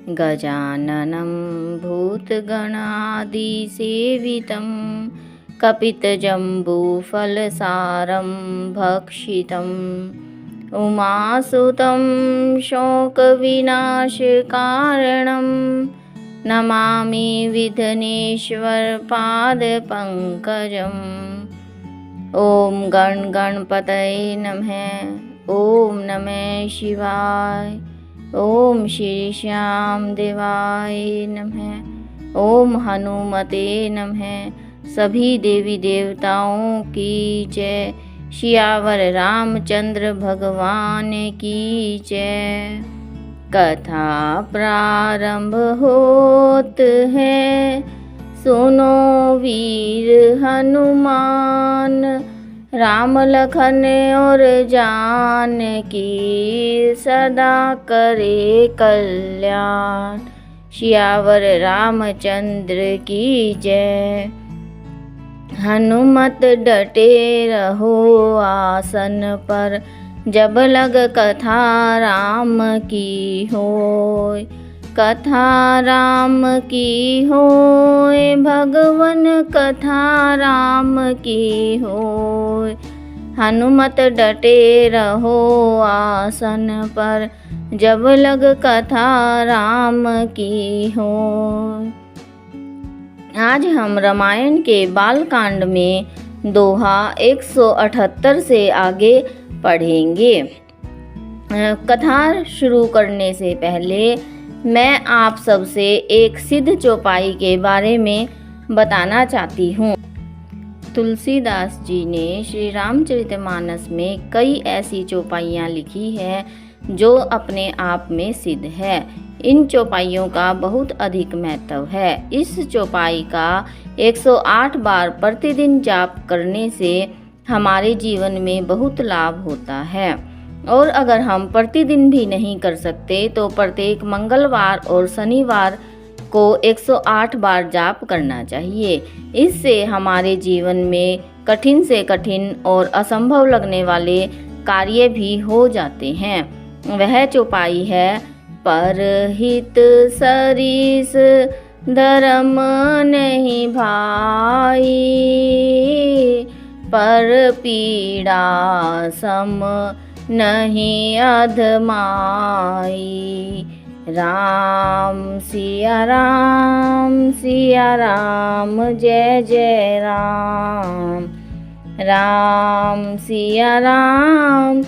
गजाननं भूतगणादिसेवितं कपितजम्बूफलसारं भक्षितम् उमासुतं शोकविनाशकारणं नमामि विघ्नेश्वरपादपङ्कजम्। ॐ गणपतये नमः। ॐ नमः शिवाय। ॐ श्री श्याम देवाय नमः। ॐ हनुमते नमः। सभी देवी देवताओं की जय। सियावर रामचंद्र भगवान की जय। कथा प्रारंभ होत है, सुनो वीर हनुमान, राम लखन और जानकी सदा करे कल्याण। सियावर रामचंद्र की जय। हनुमत डटे रहो आसन पर, जब लग कथा राम की होय। कथा राम की होय, भगवन कथा राम की होय। हनुमत डटे रहो आसन पर, जब लग कथा राम की होय। आज हम रामायण के बालकांड में दोहा 178 से आगे पढ़ेंगे। कथा शुरू करने से पहले मैं आप सबसे एक सिद्ध चौपाई के बारे में बताना चाहती हूँ। तुलसीदास जी ने श्री रामचरितमानस में कई ऐसी चौपाइयाँ लिखी हैं जो अपने आप में सिद्ध है। इन चौपाइयों का बहुत अधिक महत्व है। इस चौपाई का 108 बार प्रतिदिन जाप करने से हमारे जीवन में बहुत लाभ होता है। और अगर हम प्रतिदिन भी नहीं कर सकते तो प्रत्येक मंगलवार और शनिवार को 108 बार जाप करना चाहिए। इससे हमारे जीवन में कठिन से कठिन और असंभव लगने वाले कार्य भी हो जाते हैं। वह चौपाई है, परहित सरिस धर्म नहीं भाई, पर पीड़ा सम नहीं अधमाई। राम सिया राम जय जय राम। राम सिया राम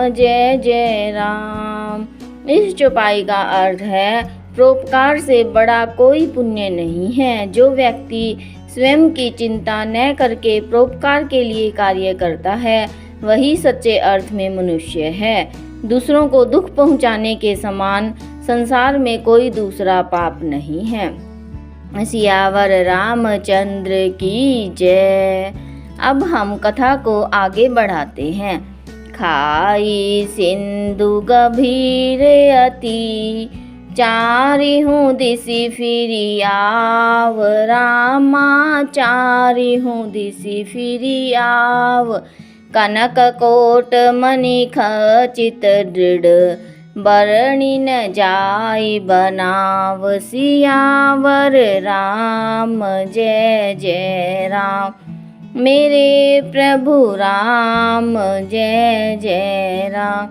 जय जय राम। इस चौपाई का अर्थ है, परोपकार से बड़ा कोई पुण्य नहीं है। जो व्यक्ति स्वयं की चिंता न करके परोपकार के लिए कार्य करता है, वही सच्चे अर्थ में मनुष्य है। दूसरों को दुख पहुंचाने के समान संसार में कोई दूसरा पाप नहीं है। सियावर रामचंद्र की जय। अब हम कथा को आगे बढ़ाते हैं। खाई सिंधु गभीर अति, चारि हूँ दिशि फिरी आव। रामा चारि हूँ दिशि फिरी आव। कनक कोट मणि खचित दृढ़, बरणी न जाय बनाव। सियावर राम जय जय राम। मेरे प्रभु राम जय जय राम।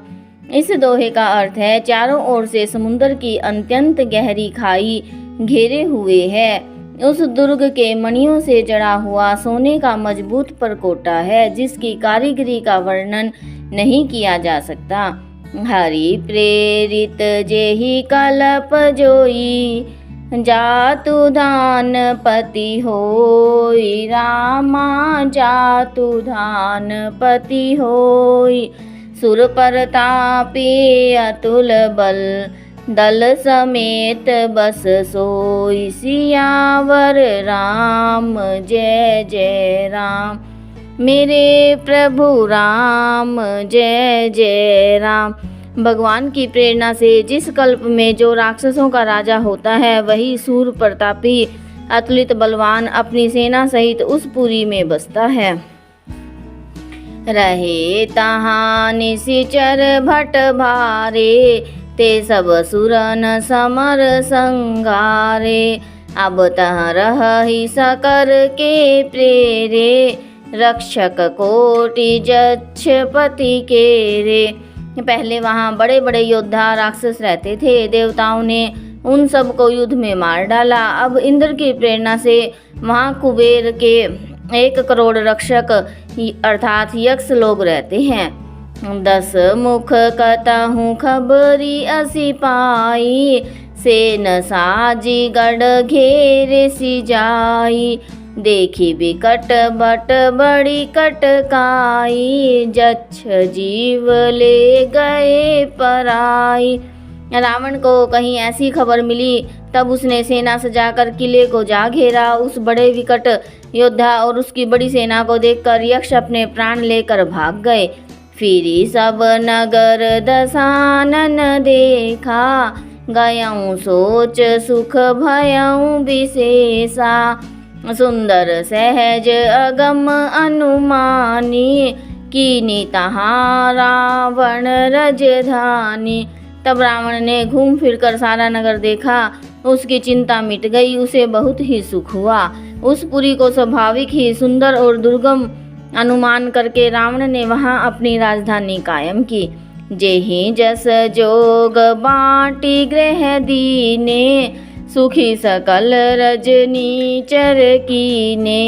इस दोहे का अर्थ है, चारों ओर से समुद्र की अत्यंत गहरी खाई घेरे हुए है। उस दुर्ग के मणियों से जड़ा हुआ सोने का मजबूत परकोटा है, जिसकी कारीगरी का वर्णन नहीं किया जा सकता। हरि प्रेरित जेहि कलप जोई, जातु धान पति होई। रामा जातु धान पति होई। सुर परतापे अतुल बल, दल समेत बस सोई। सियावर राम जय जय राम। मेरे प्रभु राम जय जय राम। भगवान की प्रेरणा से जिस कल्प में जो राक्षसों का राजा होता है, वही सूर प्रतापी अतुलित बलवान अपनी सेना सहित उस पुरी में बसता है। रहे तहाँ निशिचर भट भारे, ते सब सुर न समर संगारे। अब तह रही सकर के प्रेरे, रक्षक कोटि जक्ष पति के रे। पहले वहाँ बड़े बड़े योद्धा राक्षस रहते थे। देवताओं ने उन सब को युद्ध में मार डाला। अब इंद्र की प्रेरणा से वहाँ कुबेर के 1 करोड़ रक्षक अर्थात यक्ष लोग रहते हैं। 10 मुख कतहु खबरी असी पाई, सेन साजी गढ़ घेरे सी जाई। देखी बिकट बट बड़ी कटकाई, जच्छ जीव ले गए पराई। रावण को कहीं ऐसी खबर मिली, तब उसने सेना सजाकर किले को जा घेरा। उस बड़े विकट योद्धा और उसकी बड़ी सेना को देखकर यक्ष अपने प्राण लेकर भाग गए। फिरी सब नगर दसानन देखा, गयाऊँ सोच सुख भयऊँ विशेषा। सुंदर सहज अगम अनुमानी, कीनी तहाँ रावण राजधानी। तब रावण ने घूम फिरकर सारा नगर देखा, उसकी चिंता मिट गई, उसे बहुत ही सुख हुआ। उस पुरी को स्वाभाविक ही सुंदर और दुर्गम अनुमान करके रावण ने वहाँ अपनी राजधानी कायम की। जेहि जस जोग बाटी गृह दीने, सुखी सकल रजनी चर कीने।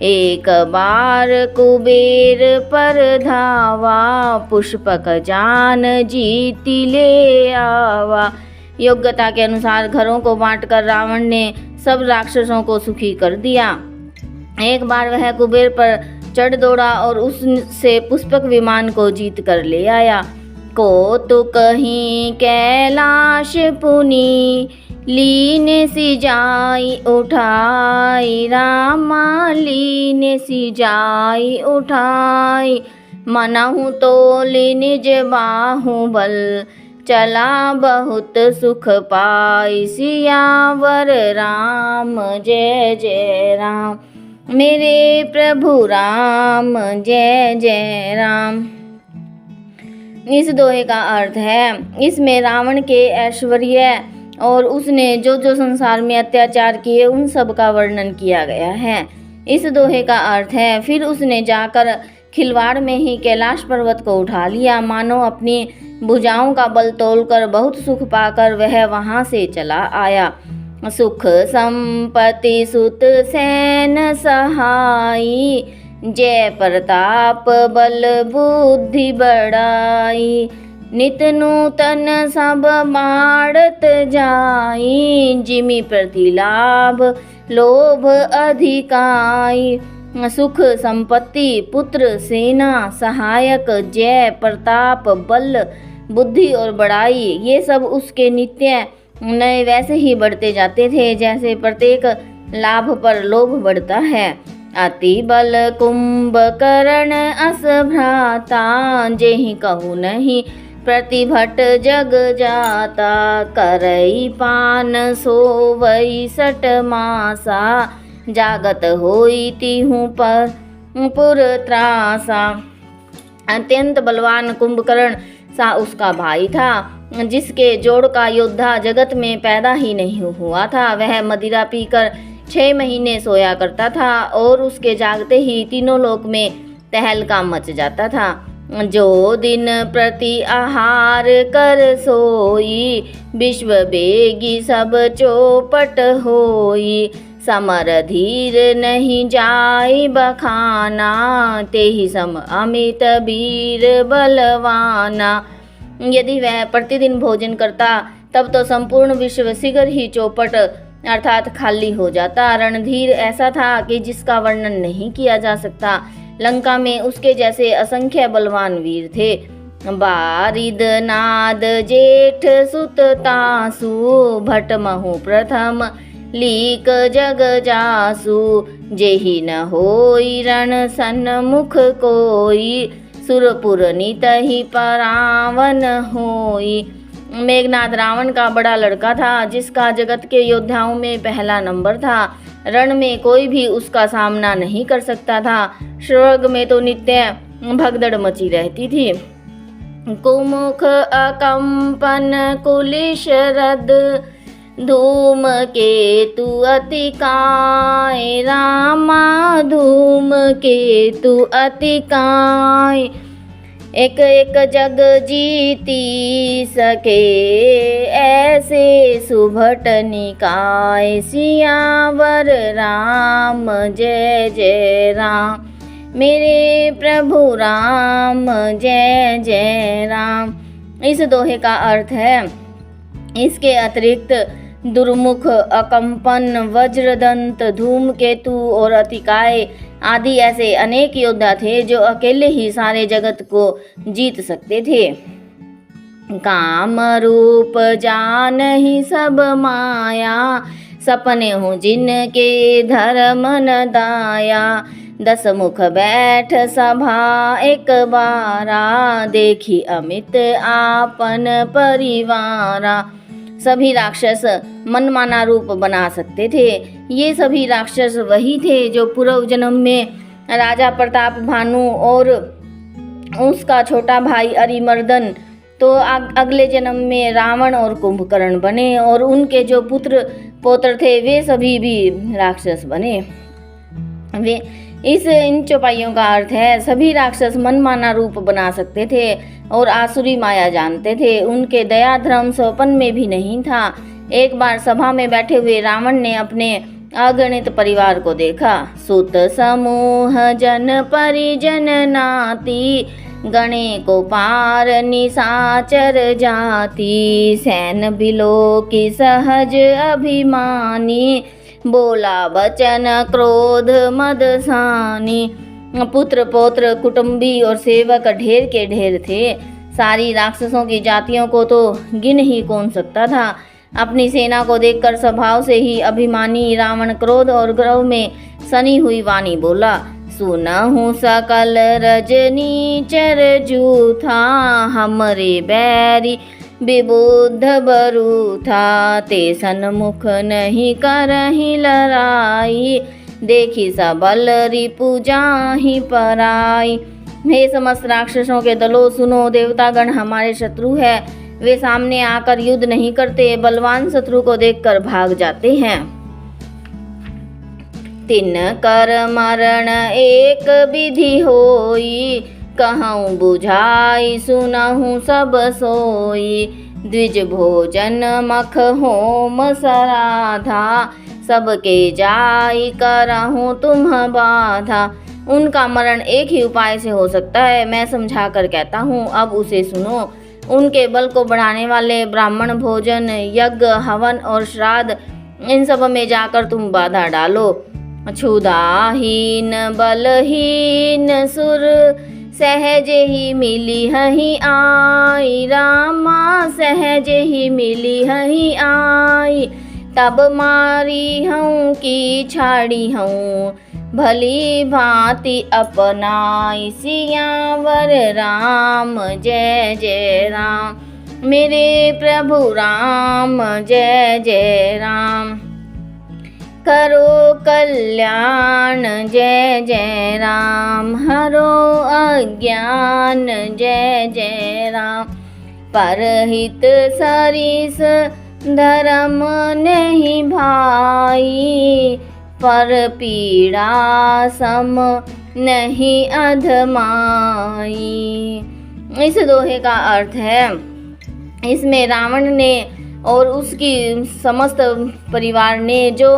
एक बार कुबेर पर धावा, पुष्पक जान जीती ले आवा। योग्यता के अनुसार घरों को बांटकर रावण ने सब राक्षसों को सुखी कर दिया। एक बार वह कुबेर पर चढ़ दौड़ा और उससे पुष्पक विमान को जीत कर ले आया। को तो कहीं कैलाश पुनी, लीने सी जाई उठाई। रामा लीने सी जाई उठाई, मनहु तो निज बाहुबल। चला बहुत सुख पाई, सियावर राम जय जय राम। मेरे प्रभु राम जय जय राम। इस दोहे का अर्थ है, इसमें रावण के ऐश्वर्य और उसने जो जो संसार में अत्याचार किए उन सब का वर्णन किया गया है। इस दोहे का अर्थ है, फिर उसने जाकर खिलवाड़ में ही कैलाश पर्वत को उठा लिया। मानो अपनी भुजाओं का बल तोलकर बहुत सुख पाकर वह वहां से चला आया। सुख संपत्ति सुत सैन सहाई, जय प्रताप बल बुद्धि बढ़ाई। नित नूतन सब बाढ़त जाई, जिमि प्रतिलाभ लोभ अधिकाई। सुख संपत्ति पुत्र सेना सहायक जय प्रताप बल बुद्धि और बड़ाई, ये सब उसके नित्य नए वैसे ही बढ़ते जाते थे जैसे प्रत्येक लाभ पर लोभ बढ़ता है। अति बल कुंभकर्ण अस भ्राता, जेहि कहु नहीं प्रतिभट जग जाता। करई पान सोवई सट मासा, जागत होई तिहु पर पुर त्रासा। अत्यंत बलवान कुंभकर्ण सा उसका भाई था, जिसके जोड़ का योद्धा जगत में पैदा ही नहीं हुआ था। वह मदिरा पीकर 6 महीने सोया करता था और उसके जागते ही तीनों लोक में तहलका मच जाता था। जो दिन प्रति आहार कर सोई, विश्व बेगी सब चौपट होई। समर धीर नहीं जाई बखाना, तेहि सम अमित वीर बलवाना। यदि वह प्रतिदिन भोजन करता तब तो संपूर्ण विश्व शीघ्र ही चौपट अर्थात खाली हो जाता। रणधीर ऐसा था कि जिसका वर्णन नहीं किया जा सकता। लंका में उसके जैसे असंख्य बलवान वीर थे। बारिद नाद जेठ सुत तासु, भट महु प्रथम लीक जग जासु। जेहि न होई रण सन्मुख कोई, सुरपुर नितहि परावन होई। मेघनाद रावण का बड़ा लड़का था, जिसका जगत के योद्धाओं में पहला नंबर था। रण में कोई भी उसका सामना नहीं कर सकता था। स्वर्ग में तो नित्य भगदड़ मची रहती थी। कुमुख अकंपन कुलिशरद धूम केतु अतिकाय रामा धूम केतु अतिकाय। एक एक जग जीती सके ऐसे सुभट निकाय। सियावर राम जय जय राम मेरे प्रभु राम जय जय राम। इस दोहे का अर्थ है, इसके अतिरिक्त दुर्मुख, अकंपन, वज्रदंत, धूमकेतु और अतिकाय आदि ऐसे अनेक योद्धा थे जो अकेले ही सारे जगत को जीत सकते थे। काम रूप जानहि सब माया, सपने हूँ जिनके धर्म न दाया। 10 मुख बैठ सभा एक बारा, देखी अमित आपन परिवारा। सभी राक्षस मनमाना रूप बना सकते थे। ये सभी राक्षस वही थे जो पूर्व जन्म में राजा प्रताप भानु और उसका छोटा भाई अरिमर्दन, तो अगले जन्म में रावण और कुंभकर्ण बने, और उनके जो पुत्र पौत्र थे वे सभी भी राक्षस बने। वे इन चौपाइयों का अर्थ है, सभी राक्षस मनमाना रूप बना सकते थे और आसुरी माया जानते थे। उनके दया धर्म स्वपन में भी नहीं था। एक बार सभा में बैठे हुए रावण ने अपने अगणित परिवार को देखा। सुत समूह जन परिजन नाती, गणे को पार निशाचर जाति। सैन बिलो की सहज अभिमानी, बोला वचन क्रोध मदसानी। पुत्र पौत्र कुटुंबी और सेवक ढेर के ढेर थे। सारी राक्षसों की जातियों को तो गिन ही कौन सकता था। अपनी सेना को देखकर स्वभाव से ही अभिमानी रावण क्रोध और गर्व में सनी हुई वाणी बोला। सुनहु सकल रजनी चर जूथा, हमरे बैरी विबुद्ध बरु था। ते सन्मुख नहीं करही लड़ाई, देखी सबल रिपु जाहि पराई। हे समस्त राक्षसों के दलों, सुनो, देवतागण हमारे शत्रु है। वे सामने आकर युद्ध नहीं करते, बलवान शत्रु को देखकर भाग जाते हैं। तिन कर मरण एक विधि होई, कहूँ बुझाई सुनहु सब सोई। द्विज भोजन मख होम सराधा, सबके जाई करहूँ तुम बाधा। उनका मरण एक ही उपाय से हो सकता है, मैं समझा कर कहता हूँ, अब उसे सुनो। उनके बल को बढ़ाने वाले ब्राह्मण भोजन, यज्ञ, हवन और श्राद्ध, इन सब में जाकर तुम बाधा डालो। क्षुधाहीन बलहीन सुर, सहज ही मिली हही आई। रामा सहज ही मिली हही आई, तब मारी हूँ की छाड़ी हूँ, भली भांति अपनाई। सियावर राम जय जय राम मेरे प्रभु राम जय जय राम। करो कल्याण जय जय राम, हरो अज्ञान जय जय राम। परहित सरिस धर्म नहीं भाई, पर पीड़ा सम नहीं अधमाई। इस दोहे का अर्थ है, इसमें रावण ने और उसकी समस्त परिवार ने जो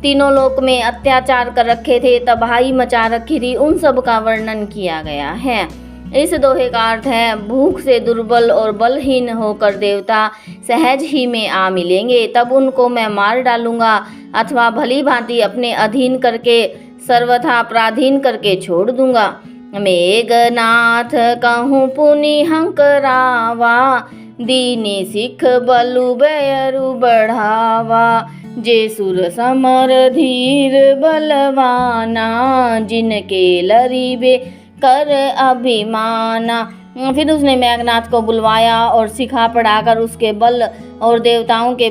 तीनों लोक में अत्याचार कर रखे थे, तबाही मचा रखी थी, उन सब का वर्णन किया गया है। इस दोहे का अर्थ है, भूख से दुर्बल और बलहीन होकर देवता सहज ही में आ मिलेंगे, तब उनको मैं मार डालूंगा, अथवा भली भांति अपने अधीन करके सर्वथा पराधीन करके छोड़ दूंगा। मेघनाथ कहूँ पुनि हंकरावा, दीनी सिख बलु बैरु बढ़ावा। जे सुर समर धीर बलवाना, जिनके लरीबे कर अभिमाना। फिर उसने मेघनाथ को बुलवाया और सिखा पढ़ाकर उसके बल और देवताओं के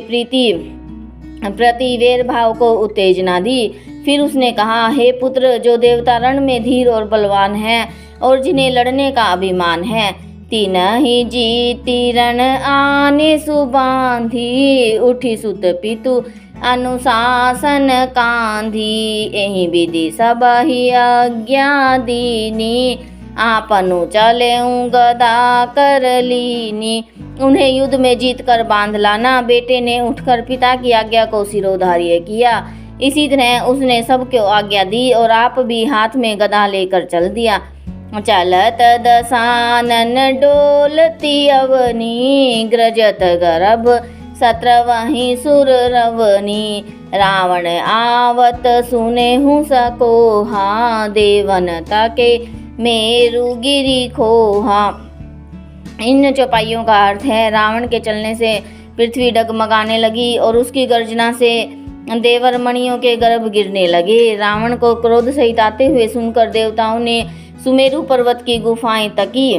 प्रति वेर भाव को उत्तेजना दी। फिर उसने कहा, हे पुत्र, जो देवता रण में धीर और बलवान हैं और जिन्हें लड़ने का अभिमान है, तिनहि जीति रण आने सुबांधी, उठी सुत पितु अनुशासन कांधी। एहि विधि सबहि आज्ञा दीनी, आपनु चलेऊं गदा कर लीनी। उन्हें युद्ध में जीत कर बांध लाना। बेटे ने उठकर पिता की आज्ञा को सिरोधार्य किया। इसी तरह उसने सबको आज्ञा दी और आप भी हाथ में गदा लेकर चल दिया। चलत दसानन डोलती अवनी, ग्रजत गर्भ सत्रवहि सुर रवनी। रावण आवत सुने हूँ सकोहा, देवन ताके मेरु गिरी खोहा। इन चौपाइयों का अर्थ है, रावण के चलने से पृथ्वी डगमगाने लगी और उसकी गर्जना से देवर मणियों के गर्भ गिरने लगे। रावण को क्रोध सहित आते हुए सुनकर देवताओं ने सुमेरु पर्वत की गुफाएं तकी,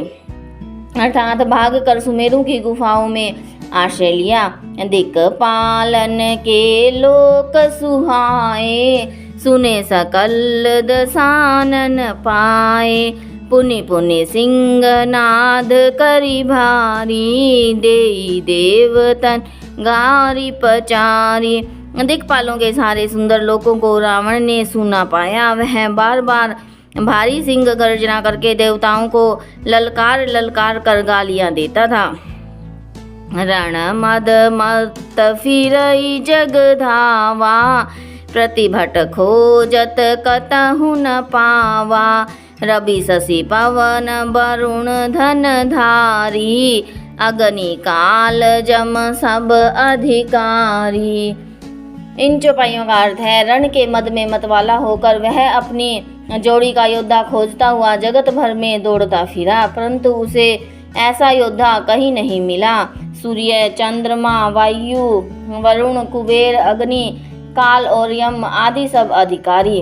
अर्थात भाग कर सुमेरु की गुफाओं में आश्रय लिया। दिक्पालन के लोक सुहाए, सुने सकल दसानन पाए। पुनि पुनि सिंह नाद करी भारी, देई देवतन गारी पचारी। दिक्पालों के सारे सुंदर लोकों को रावण ने सुना पाया। वह बार बार भारी सिंह गर्जना करके देवताओं को ललकार ललकार कर गालियां देता था। रण मद मत फिरई जग धावा, प्रतिभट खोजत कतहु न पावा। रवि शशि पवन वरुण धन धारी, अग्नि काल जम सब अधिकारी। इन चौपाइयों का अर्थ है, रण के मद में मतवाला होकर वह अपनी जोड़ी का योद्धा खोजता हुआ जगत भर में दौड़ता फिरा, परंतु उसे ऐसा योद्धा कहीं नहीं मिला। सूर्य, चंद्रमा, वायु, वरुण, कुबेर, अग्नि, काल और यम आदि सब अधिकारी।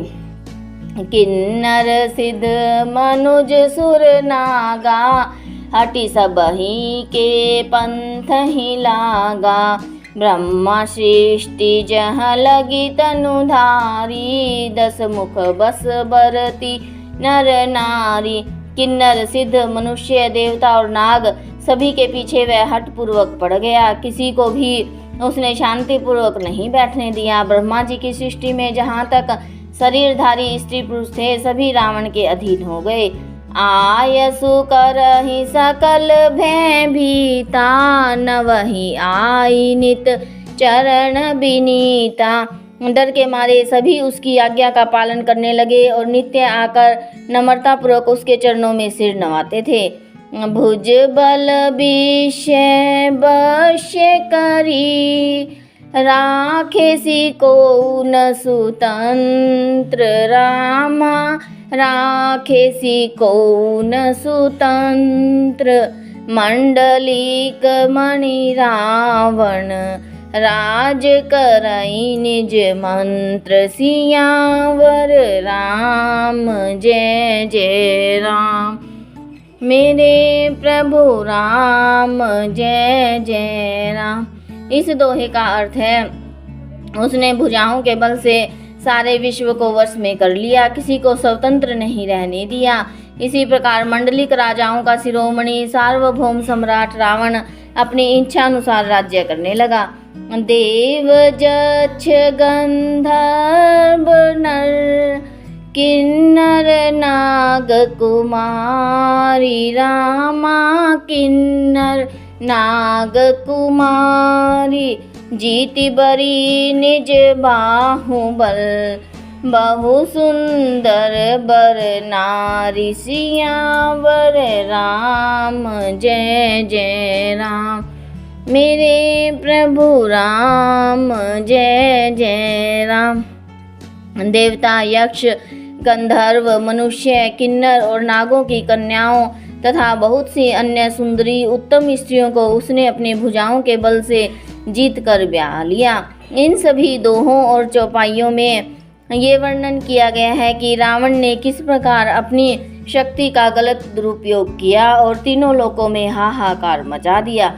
किन्नर सिद्ध मनुज सुर नागा, हटि सबहि के पंथ ही लागा। ब्रह्मा सृष्टि जहाँ लगी तनुधारी, दस मुख बस बरती नर नारी। किन्नर, सिद्ध, मनुष्य, देवता और नाग सभी के पीछे वह हठ पूर्वक पड़ गया। किसी को भी उसने शांति पूर्वक नहीं बैठने दिया। ब्रह्मा जी की सृष्टि में जहाँ तक शरीरधारी स्त्री पुरुष थे, सभी रावण के अधीन हो गए। आयसु करहि सकल भय भीता, नवहि आई नित चरण बिनीता। डर के मारे सभी उसकी आज्ञा का पालन करने लगे और नित्य आकर नम्रता पूर्वक उसके चरणों में सिर नवाते थे। भुज बल विषय वश्य करी, राखे सी को न सुतंत्र रामा। राखे सी को न सुतंत्र, मंडलिक मणि रावण। राज करई निज मंत्र, सियावर राम जय जय राम। मेरे प्रभु राम जय जय राम। इस दोहे का अर्थ है, उसने भुजाओं के बल से सारे विश्व को वश में कर लिया, किसी को स्वतंत्र नहीं रहने दिया। इसी प्रकार मंडलिक राजाओं का शिरोमणि सार्वभौम सम्राट रावण अपनी इच्छा अनुसार राज्य करने लगा। देव जक्ष गंधर्व नर, किन्नर नाग कुमारी रामा। किन्नर नाग कुमारी, जीति बरी निज बाहुबल। बहु सुंदर बर नारी, सियावर राम जय जय राम। मेरे प्रभु राम जय जय राम। देवता, यक्ष, गंधर्व, मनुष्य, किन्नर और नागों की कन्याओं तथा बहुत सी अन्य सुंदरी उत्तम स्त्रियों को उसने अपने भुजाओं के बल से जीत कर ब्याह लिया। इन सभी दोहों और चौपाइयों में ये वर्णन किया गया है कि रावण ने किस प्रकार अपनी शक्ति का गलत दुरुपयोग किया और तीनों लोकों में हाहाकार मचा दिया।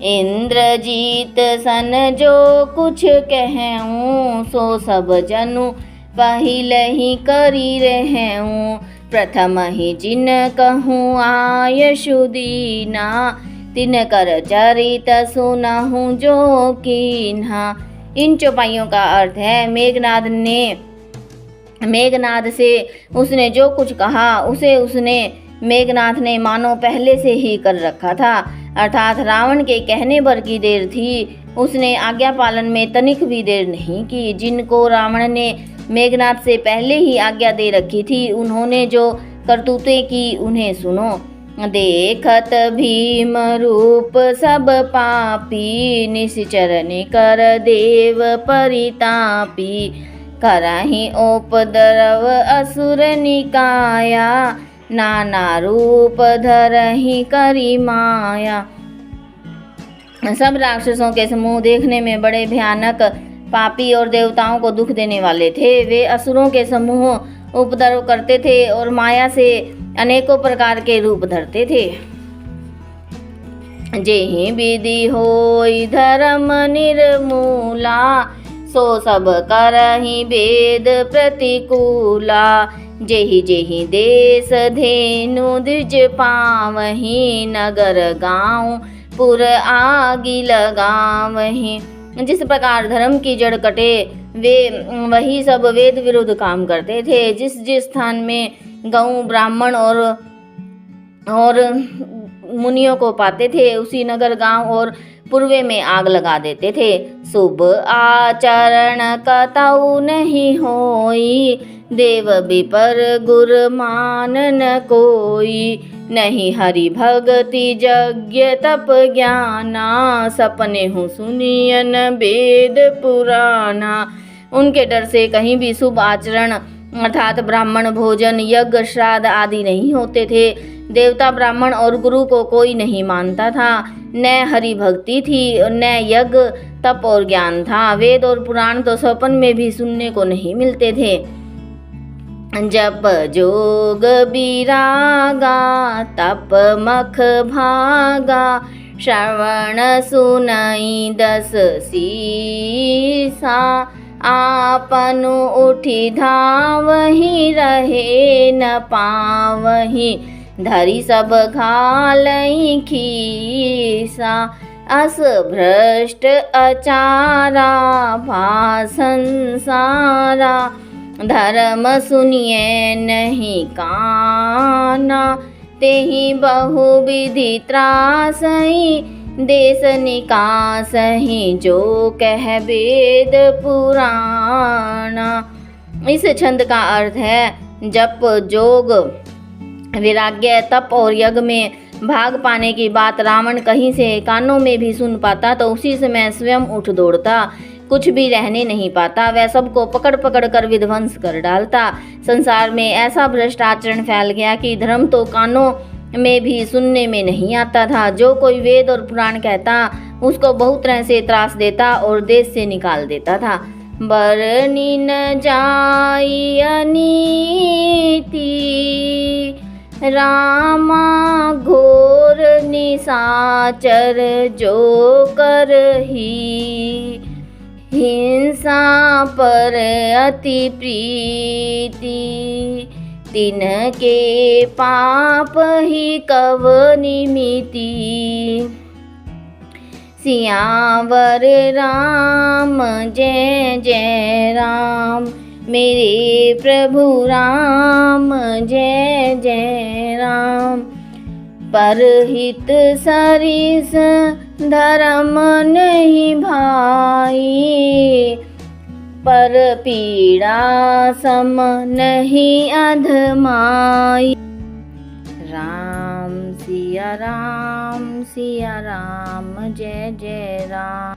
इंद्रजीत सन जो कुछ कहूँ, सो सब जनु पहिले ही करी रहूँ। प्रथम ही जिन कहूँ आयशु दीना, तिन कर चरित सुनहु जो कीन्हा। इन चौपाइयों का अर्थ है मेघनाद से उसने जो कुछ कहा उसने मेघनाथ ने मानो पहले से ही कर रखा था, अर्थात रावण के कहने भर की देर थी, उसने आज्ञा पालन में तनिक भी देर नहीं की। जिनको रावण ने मेघनाथ से पहले ही आज्ञा दे रखी थी, उन्होंने जो करतूतें की उन्हें सुनो। देखत भीम रूप सब पापी, निश्चर निकर देव परितापी, करहि उपद्रव असुर निकाया, नाना रूप धरहि करी माया। सब राक्षसों के समूह देखने में बड़े भयानक, पापी और देवताओं को दुख देने वाले थे। वे असुरों के समूह उपद्रव करते थे और माया से अनेकों प्रकार के रूप धरते थे। जेहि विधि होई धर्म निर्मूला, सो सब करहि वेद प्रतिकूला, जेहि जेहि देश धेनु द्विज पावहि, नगर गाँव पुर आगि लगावहि। जिस प्रकार धर्म की जड़ कटे वे वही सब वेद विरुद्ध काम करते थे। जिस जिस स्थान में गऊ ब्राह्मण और मुनियों को पाते थे, उसी नगर गांव और पूर्वे में आग लगा देते थे। शुभ आचरण कतउ नहीं होई, देव विपर गुर मान न कोई, नहीं हरि भगति यज्ञ तप ज्ञाना, सपने हूँ सुनियन वेद पुराना। उनके डर से कहीं भी शुभ आचरण अर्थात ब्राह्मण भोजन, यज्ञ, श्राद्ध आदि नहीं होते थे। देवता, ब्राह्मण और गुरु को कोई नहीं मानता था। न हरि भक्ति थी, न यज्ञ, तप और ज्ञान था। वेद और पुराण तो स्वप्न में भी सुनने को नहीं मिलते थे। जप जोग बिरागा, तप मख भागा, श्रवण सुनई दस सीसा, आपनु उठी धावहि रहे न पावहि, धरी सब घालई खीसा, अस भ्रष्ट अचारा भा संसारा, धर्म सुनिए नहीं काना, तेहि बहु विधि त्रासई, देश निकासहि जो कह वेद पुराणा। इस छंद का अर्थ है जप, जोग, वैराग्य, तप और यज्ञ में भाग पाने की बात रावण कहीं से कानों में भी सुन पाता तो उसी समय स्वयं उठ दौड़ता, कुछ भी रहने नहीं पाता। वह सबको पकड़ पकड़ कर विध्वंस कर डालता। संसार में ऐसा भ्रष्ट आचरण फैल गया कि धर्म तो कानों में भी सुनने में नहीं आता था। जो कोई वेद और पुराण कहता उसको बहुत तरह से त्रास देता और देश से निकाल देता था। बरनी न जाई अनीति, रामा घोर निशाचर जो करही, हिंसा पर अति प्रीति, तिनके पाप ही कव निमिति। सियावर राम जय जय राम, मेरे प्रभु राम जय जय राम। परहित सरिस धर्म नहीं भाई, पर पीड़ा सम नहीं अधमाई। राम सिया राम जय जय राम।